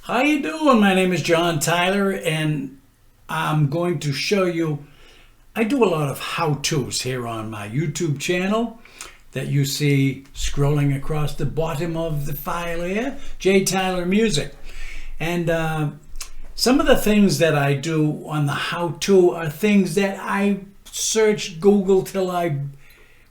How you doing? My name is John Tyler, and I'm going to show you, I do a lot of how-tos here on my YouTube channel that you see scrolling across the bottom of the file here, jtylermusic. And some of the things that I do on the how-to are things that I searched Google till I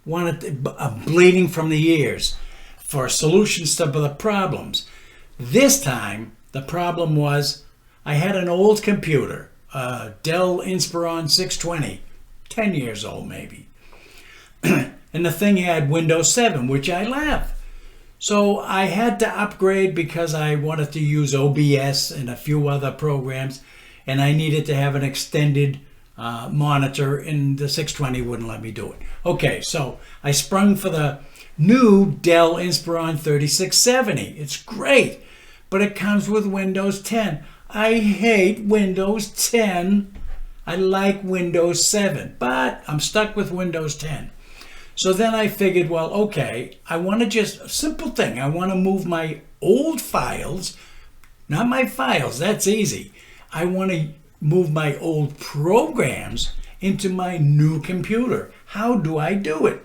wanted bleeding from the ears for solutions to the problems. This time, the problem was I had an old computer, a DELL Inspiron 620, 10 years old maybe. And the thing had Windows 7, which I love. So I had to upgrade because I wanted to use OBS and a few other programs, and I needed to have an extended monitor, and the 620 wouldn't let me do it. Okay, so I sprung for the new DELL Inspiron 3670. It's great, but it comes with Windows 10. I hate Windows 10. I like Windows 7, but I'm stuck with Windows 10. So then I figured, well, okay, I want to just, a simple thing, I want to move my old files, not my files, that's easy. I want to move my old programs into my new computer. How do I do it?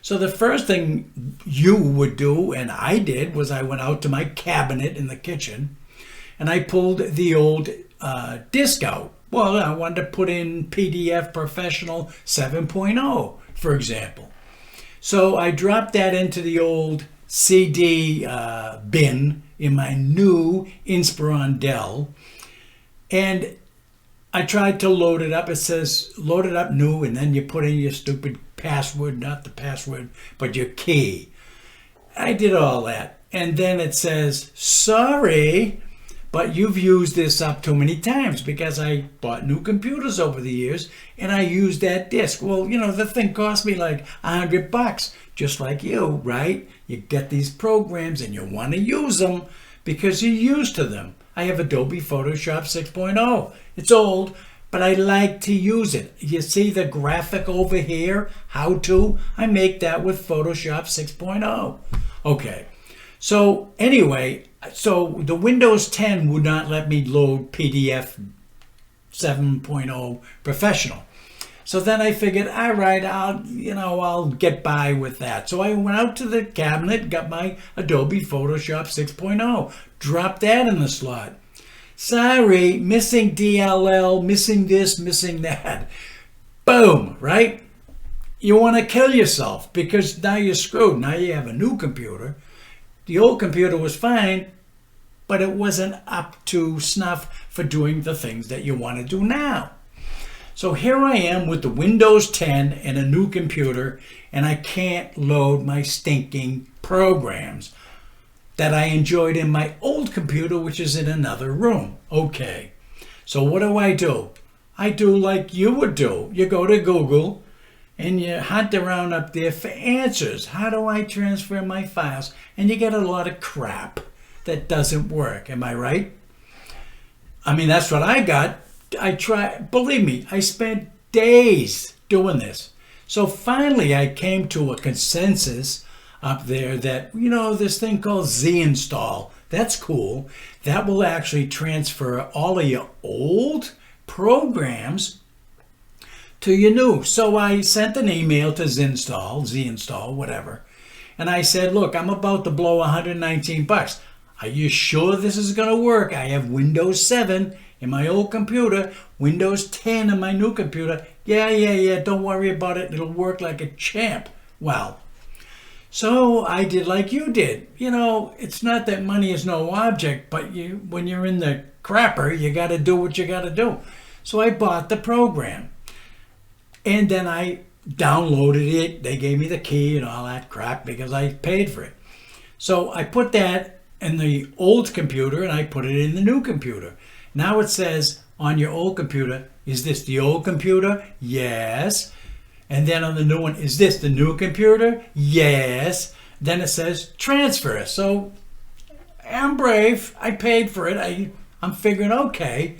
So the first thing you would do, and I did, was I went out to my cabinet in the kitchen and I pulled the old disk out. Well, I wanted to put in PDF Professional 7.0, for example. So I dropped that into the old CD bin in my new Inspiron DELL, and I tried to load it up. It says load it up new, and then you put in your stupid password, not the password, but your key. I did all that. And then it says, sorry, but you've used this up too many times, because I bought new computers over the years and I used that disk. Well, you know, the thing cost me like $100, just like you, right? You get these programs and you want to use them because you're used to them. I have Adobe Photoshop 6.0. It's old, but I like to use it. You see the graphic over here, how to? I make that with Photoshop 6.0. Okay, so anyway, so the Windows 10 would not let me load PDF 7.0 Professional. So then I figured, all right, I'll get by with that. So I went out to the cabinet, got my Adobe Photoshop 6.0, dropped that in the slot. Sorry, missing DLL, missing this, missing that. Boom, right? You want to kill yourself because now you're screwed. Now you have a new computer. The old computer was fine, but it wasn't up to snuff for doing the things that you want to do now. So here I am with the Windows 10 and a new computer, and I can't load my stinking programs that I enjoyed in my old computer, which is in another room. Okay, so what do? I do like you would do. You go to Google and you hunt around up there for answers. How do I transfer my files? And you get a lot of crap that doesn't work. Am I right? I mean, that's what I got. Believe me, I spent days doing this. So finally I came to a consensus up there that, you know, this thing called Z-install, that's cool. That will actually transfer all of your old programs to your new. So I sent an email to Z-install, whatever. And I said, look, I'm about to blow $119. Are you sure this is going to work? I have Windows 7 in my old computer, Windows 10 in my new computer. Yeah, don't worry about it. It'll work like a champ. Well, so I did like you did. You know, it's not that money is no object, but when you're in the crapper, you got to do what you got to do. So I bought the program. And then I downloaded it. They gave me the key and all that crap because I paid for it. So I put that in the old computer and I put it in the new computer. Now it says on your old computer, is this the old computer? Yes. And then on the new one, is this the new computer? Yes. Then it says transfer. So I'm brave. I paid for it. I'm figuring, okay,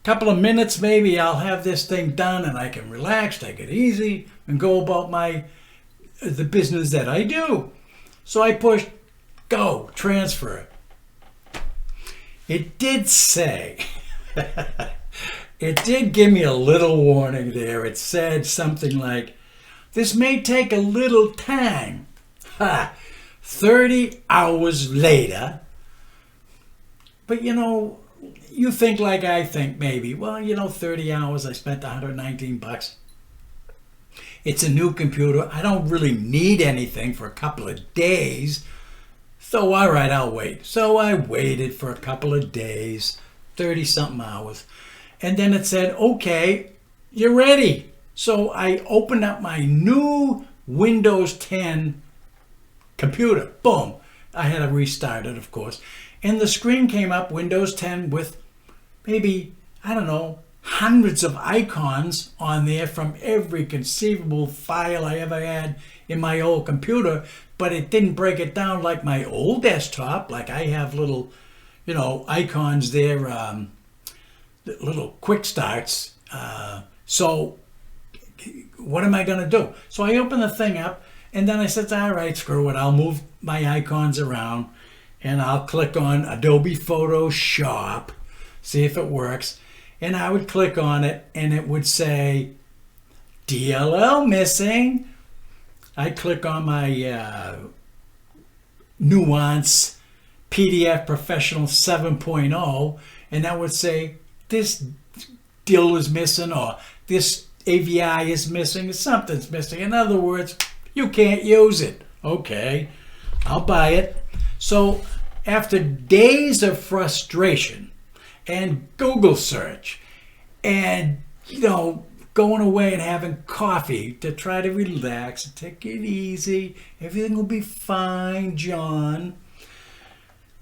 couple of minutes maybe I'll have this thing done and I can relax, take it easy, and go about the business that I do. So I pushed go, transfer it. It did say, it did give me a little warning there. It said something like, this may take a little time. 30 hours later. But you think like I think maybe. Well, 30 hours, I spent 119 bucks. It's a new computer. I don't really need anything for a couple of days. So, all right, I'll wait. So I waited for a couple of days, 30-something hours. And then it said, okay, you're ready. So I opened up my new Windows 10 computer. Boom. I had to restart it, of course. And the screen came up, Windows 10, with maybe, I don't know, hundreds of icons on there from every conceivable file I ever had in my old computer, but it didn't break it down like my old desktop. Like I have little, icons there, little quick starts. So what am I going to do? So I opened the thing up, and then I said, all right, screw it. I'll move my icons around, and I'll click on Adobe Photoshop, see if it works. And I would click on it, and it would say, DLL missing. I click on my Nuance PDF Professional 7.0, and that would say, this DILL is missing, or this AVI is missing, something's missing. In other words, you can't use it. Okay, I'll buy it. So after days of frustration and Google search and, going away and having coffee to try to relax and take it easy, everything will be fine, John.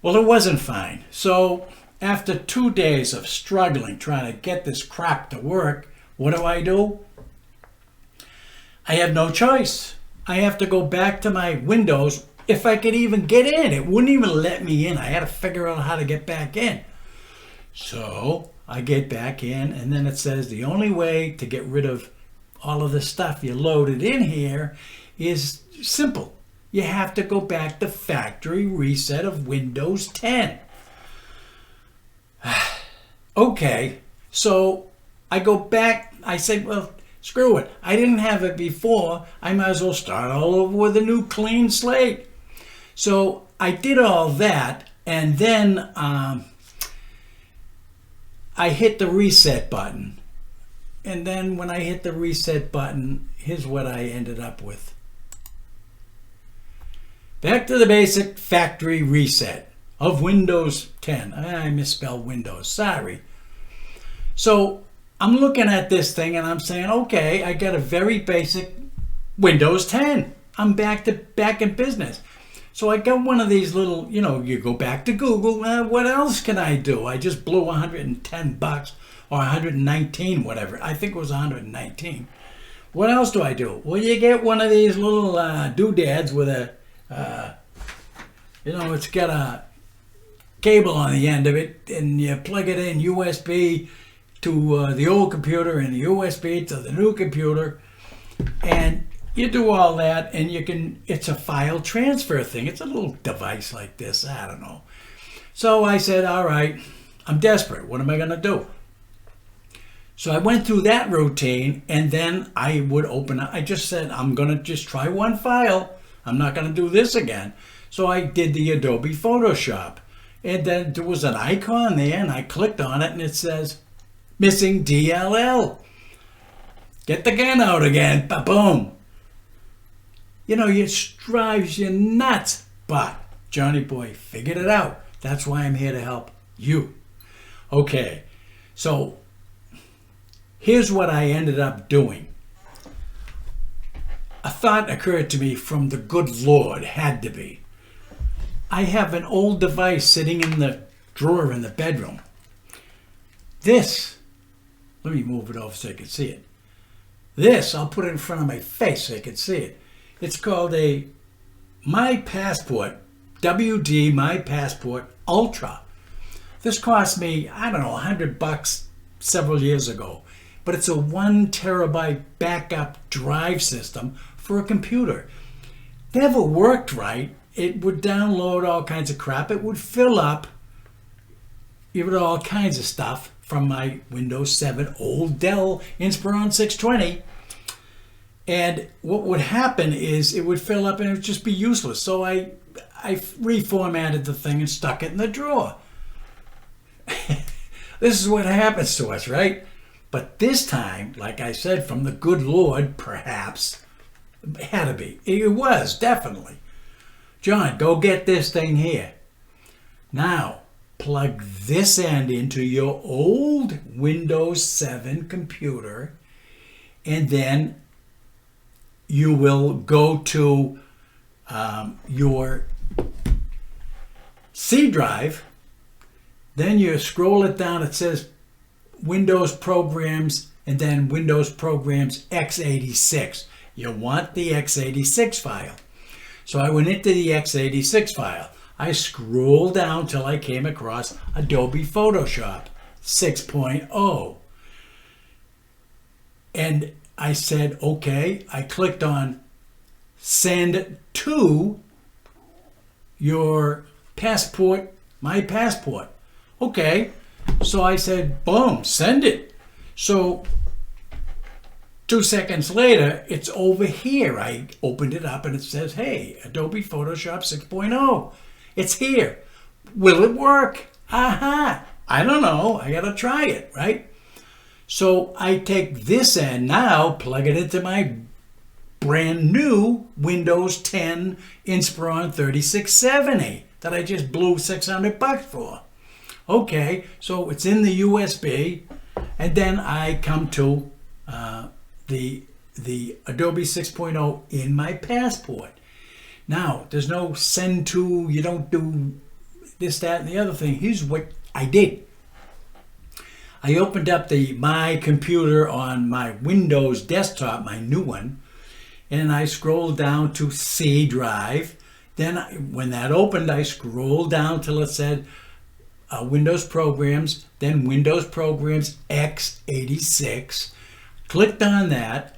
Well, it wasn't fine. So after 2 days of struggling, trying to get this crap to work, what do? I have no choice. I have to go back to my Windows. If I could even get in, it wouldn't even let me in. I had to figure out how to get back in. So I get back in, and then it says the only way to get rid of all of the stuff you loaded in here is simple. You have to go back to factory reset of Windows 10. Okay, so I go back. I said, well, screw it. I didn't have it before. I might as well start all over with a new clean slate. So I did all that, and then I hit the reset button. And then when I hit the reset button, here's what I ended up with. Back to the basic factory reset of Windows 10. I misspelled Windows, sorry. So I'm looking at this thing and I'm saying, okay, I got a very basic Windows 10. I'm back in business. So I got one of these little, you go back to Google, what else can I do? I just blew 110 bucks or 119, whatever. I think it was 119. What else do I do? Well, you get one of these little doodads with a, it's got a cable on the end of it, and you plug it in USB to the old computer and the USB to the new computer, and you do all that, and it's a file transfer thing. It's a little device like this, I don't know. So I said, all right, I'm desperate. What am I going to do? So I went through that routine, and then I would open up. I just said, I'm going to just try one file. I'm not going to do this again. So I did the Adobe Photoshop, and then there was an icon there, and I clicked on it, and it says, missing DLL. Get the gun out again. Ba-boom. It drives you nuts. But Johnny Boy figured it out. That's why I'm here to help you. Okay, so here's what I ended up doing. A thought occurred to me from the good Lord, had to be. I have an old device sitting in the drawer in the bedroom. This, let me move it over so you can see it. This, I'll put it in front of my face so you can see it. It's called a My Passport, WD My Passport Ultra. This cost me, I don't know, $100 several years ago. But it's a 1 terabyte backup drive system for a computer. Never worked right. It would download all kinds of crap. It would fill up even all kinds of stuff from my Windows 7 old Dell Inspiron 620. And what would happen is it would fill up and it would just be useless. So I reformatted the thing and stuck it in the drawer. This is what happens to us, right? But this time, like I said, from the good Lord, perhaps, it had to be. It was, definitely. John, go get this thing here. Now, plug this end into your old Windows 7 computer, and then you will go to your C drive. Then you scroll it down. It says Windows Programs and then Windows Programs x86. You want the x86 file. So I went into the x86 file. I scrolled down till I came across Adobe Photoshop 6.0. And I said, okay. I clicked on Send to your passport, my passport. Okay, so I said, boom, send it. So 2 seconds later, it's over here. I opened it up and it says, hey, Adobe Photoshop 6.0. It's here. Will it work? Aha. I don't know. I got to try it, right? So I take this end now, plug it into my brand new Windows 10 Inspiron 3670 that I just blew $600 for. Okay, so it's in the USB, and then I come to the Adobe 6.0 in my passport. Now, there's no send to, you don't do this, that, and the other thing. Here's what I did. I opened up my computer on my Windows desktop, my new one, and I scrolled down to C drive. Then when that opened, I scrolled down till it said Windows Programs, then Windows Programs x86. Clicked on that,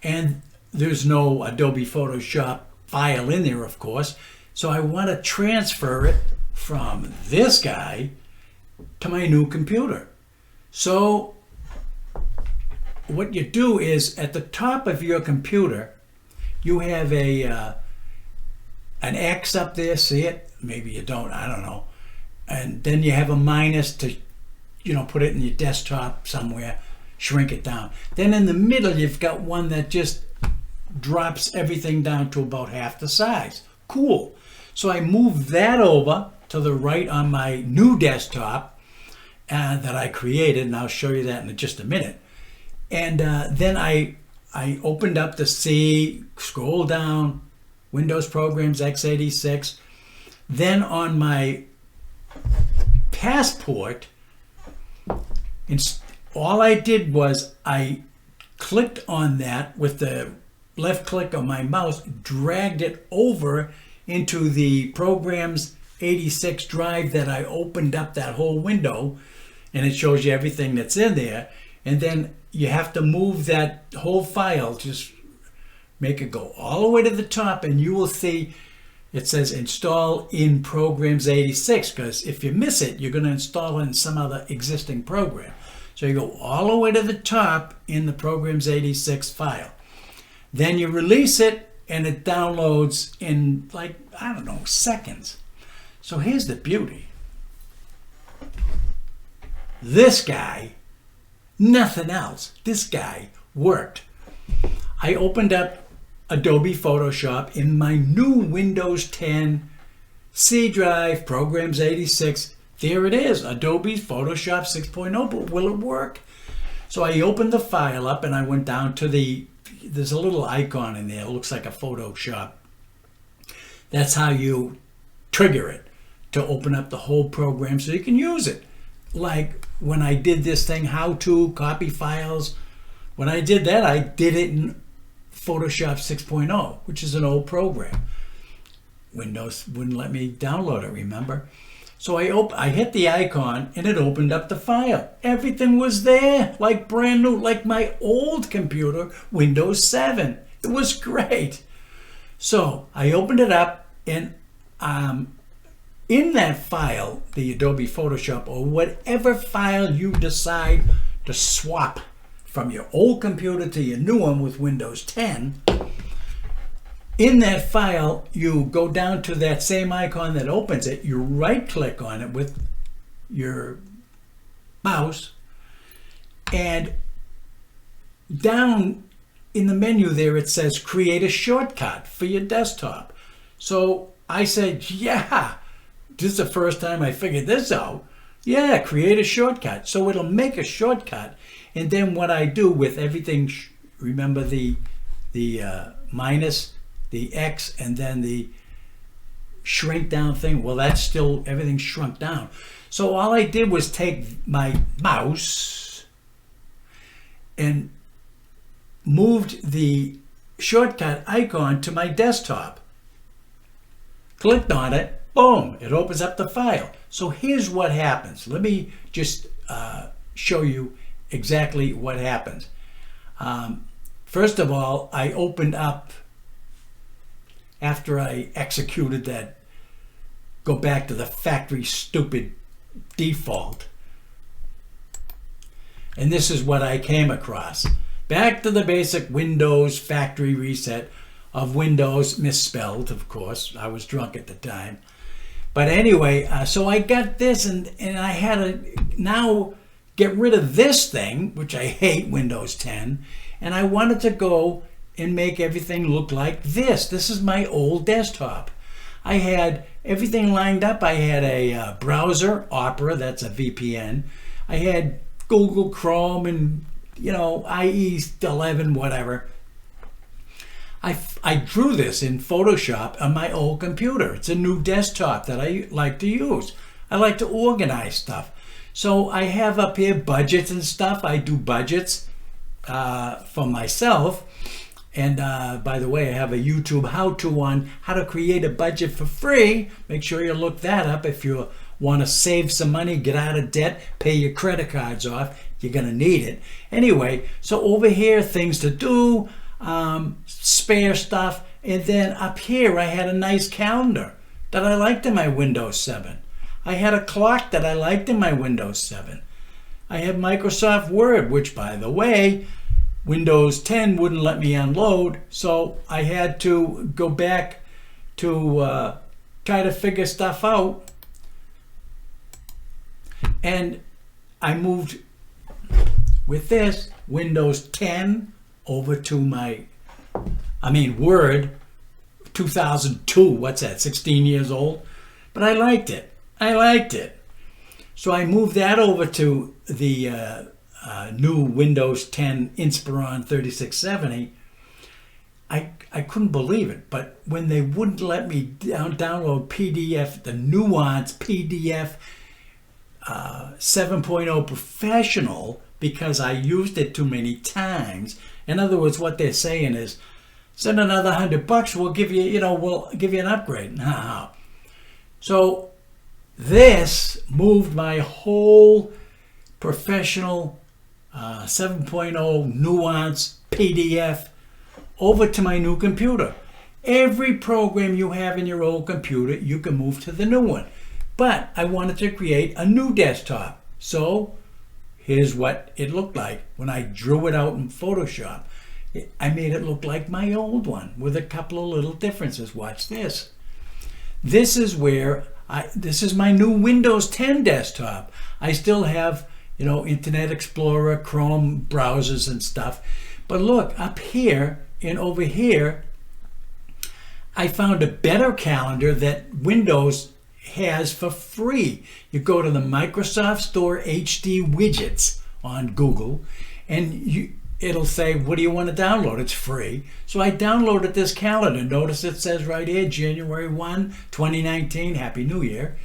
and there's no Adobe Photoshop file in there, of course. So I want to transfer it from this guy to my new computer. So what you do is at the top of your computer, you have an X up there. See it? Maybe you don't. I don't know. And then you have a minus to, put it in your desktop somewhere, shrink it down. Then in the middle, you've got one that just drops everything down to about half the size. Cool. So I move that over to the right on my new desktop that I created, and I'll show you that in just a minute. And then I opened up the C, scroll down, Windows Programs x86. Then on my passport, all I did was I clicked on that with the left click on my mouse, dragged it over into the Programs 86 drive that I opened up that whole window, and it shows you everything that's in there. And then you have to move that whole file, just make it go all the way to the top, and you will see it says install in Programs 86, because if you miss it, you're going to install in some other existing program. So you go all the way to the top in the Programs 86 file. Then you release it, and it downloads in seconds. So here's the beauty. This guy, nothing else. This guy worked. I opened up Adobe Photoshop in my new Windows 10 C drive, Programs 86. There it is, Adobe Photoshop 6.0, but will it work? So I opened the file up and I went down to there's a little icon in there. It looks like a Photoshop. That's how you trigger it to open up the whole program so you can use it. Like when I did this thing, how to copy files, when I did that, I did it in Photoshop 6.0, which is an old program. Windows wouldn't let me download it, remember? So I hit the icon and it opened up the file. Everything was there, like brand new, like my old computer, Windows 7. It was great. So I opened it up, and in that file, the Adobe Photoshop or whatever file you decide to swap from your old computer to your new one with Windows 10, in that file, you go down to that same icon that opens it, you right click on it with your mouse, and down in the menu there it says create a shortcut for your desktop. So I said, yeah, this is the first time I figured this out. Yeah, create a shortcut. So it'll make a shortcut, and then what I do with everything, remember the minus, the X, and then the shrink down thing, well, that's still, everything shrunk down. So all I did was take my mouse and moved the shortcut icon to my desktop. Clicked on it, boom, it opens up the file. So here's what happens. Let me just show you exactly what happens. First of all, I opened up, after I executed that, go back to the factory stupid default. And this is what I came across. Back to the basic Windows factory reset of Windows, misspelled, of course. I was drunk at the time. But anyway, so I got this, and I had to now get rid of this thing, which I hate, Windows 10, and I wanted to go and make everything look like this. This is my old desktop. I had everything lined up. I had a browser, Opera, that's a VPN. I had Google Chrome and, you know, IE 11, whatever. I drew this in Photoshop on my old computer. It's a new desktop that I like to use. I like to organize stuff. So I have up here budgets and stuff. I do budgets for myself. And by the way, I have a YouTube how-to on how to create a budget for free. Make sure you look that up if you want to save some money, get out of debt, pay your credit cards off. You're going to need it. Anyway, so over here, things to do, spare stuff. And then up here, I had a nice calendar that I liked in my Windows 7. I had a clock that I liked in my Windows 7. I had Microsoft Word, which, by the way, Windows 10 wouldn't let me unload, so I had to go back to try to figure stuff out. And I moved with this Windows 10 over to my, Word 2002. What's that, 16 years old? But I liked it. So I moved that over to the new Windows 10 Inspiron 3670. I couldn't believe it, but when they wouldn't let me download PDF, the Nuance PDF 7.0 Professional, because I used it too many times. In other words, what they're saying is, send another $100, we'll give you, we'll give you an upgrade. No. So this moved my whole professional 7.0 Nuance PDF over to my new computer. Every program you have in your old computer, you can move to the new one. But I wanted to create a new desktop. So here's what it looked like when I drew it out in Photoshop. I made it look like my old one with a couple of little differences. Watch this. This is where this is my new Windows 10 desktop. I still have, Internet Explorer, Chrome browsers and stuff. But look, up here and over here, I found a better calendar that Windows has for free. You go to the Microsoft Store HD widgets on Google, and it'll say, what do you want to download? It's free. So I downloaded this calendar. Notice it says right here, January 1, 2019, Happy New Year.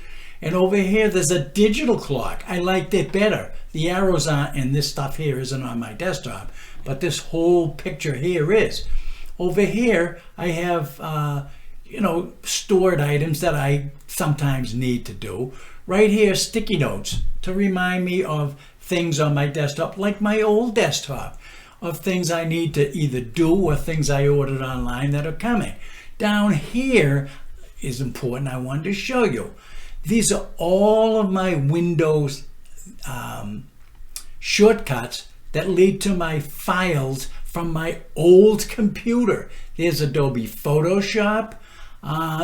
And over here, there's a digital clock. I liked it better. The arrows aren't, and this stuff here isn't on my desktop, but this whole picture here is. Over here, I have, stored items that I sometimes need to do. Right here, sticky notes to remind me of things on my desktop, like my old desktop, of things I need to either do or things I ordered online that are coming. Down here is important. I wanted to show you. These are all of my Windows shortcuts that lead to my files from my old computer. There's Adobe Photoshop,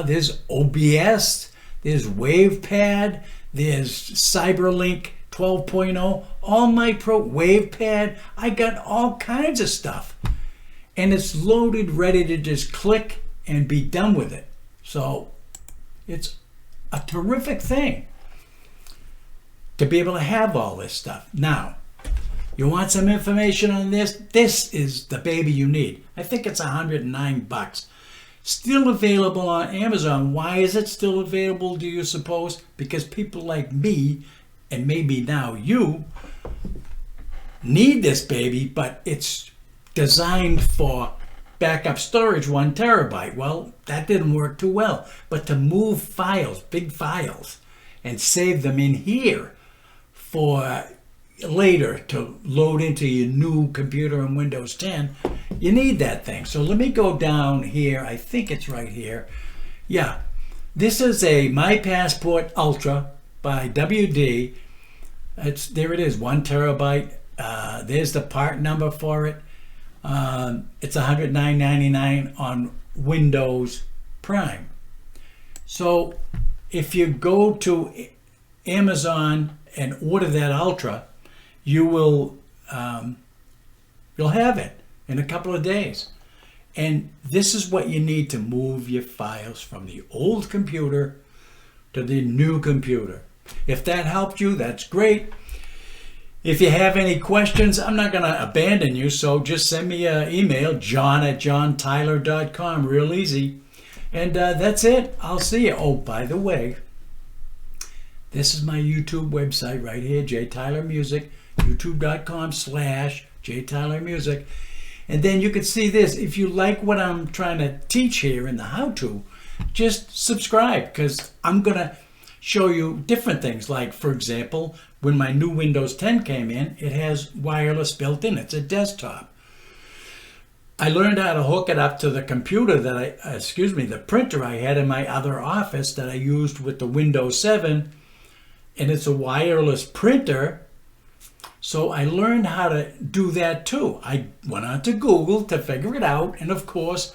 there's OBS, there's WavePad, there's CyberLink 12.0, all my WavePad. I got all kinds of stuff. And it's loaded, ready to just click and be done with it. So it's a terrific thing to be able to have all this stuff. Now, you want some information on this? This is the baby you need. I think it's $109. Still available on Amazon. Why is it still available, do you suppose? Because people like me, and maybe now you, need this baby, but it's designed for backup storage, 1 terabyte. Well, that didn't work too well. But to move files, big files, and save them in here for later to load into your new computer in Windows 10, you need that thing. So let me go down here. I think it's right here. Yeah, this is a My Passport Ultra by WD. There it is, 1 terabyte. There's the part number for it. It's $109.99 on Windows Prime. So if you go to Amazon and order that Ultra, you'll have it in a couple of days. And this is what you need to move your files from the old computer to the new computer. If that helped you, that's great. If you have any questions, I'm not going to abandon you, so just send me an email, john@johntyler.com, real easy. And that's it. I'll see you. Oh, by the way, this is my YouTube website right here, jtylermusic, youtube.com/jtylermusic. And then you can see this. If you like what I'm trying to teach here in the how-to, just subscribe, because I'm going to show you different things. Like, for example, when my new Windows 10 came in, it has wireless built in. It's a desktop. I learned how to hook it up to the computer that the printer I had in my other office that I used with the Windows 7, and it's a wireless printer. So I learned how to do that too. I went on to Google to figure it out, and of course,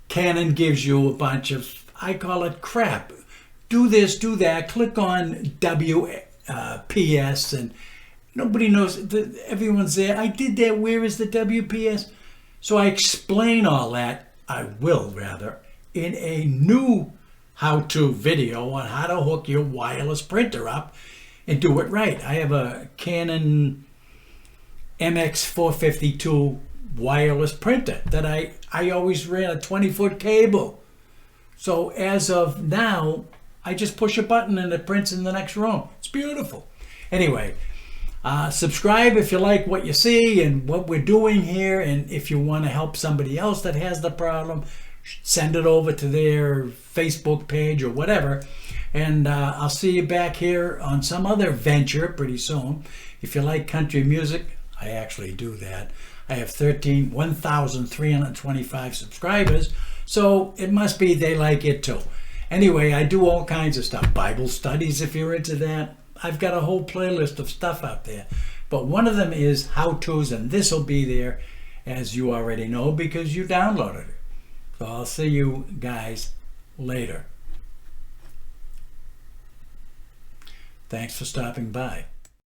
Canon gives you a bunch of, I call it crap. Do this, do that, click on WPS, and nobody knows, everyone's there. I did that, where is the WPS? So I explain all that, I will rather, in a new how-to video on how to hook your wireless printer up and do it right. I have a Canon MX452 wireless printer that I always ran a 20-foot cable. So as of now, I just push a button and it prints in the next room. It's beautiful. Anyway, subscribe if you like what you see and what we're doing here. And if you want to help somebody else that has the problem, send it over to their Facebook page or whatever. And I'll see you back here on some other venture pretty soon. If you like country music, I actually do that. I have 1,325 subscribers, so it must be they like it too. Anyway, I do all kinds of stuff. Bible studies, if you're into that. I've got a whole playlist of stuff out there. But one of them is how-tos, and this will be there, as you already know, because you downloaded it. So I'll see you guys later. Thanks for stopping by.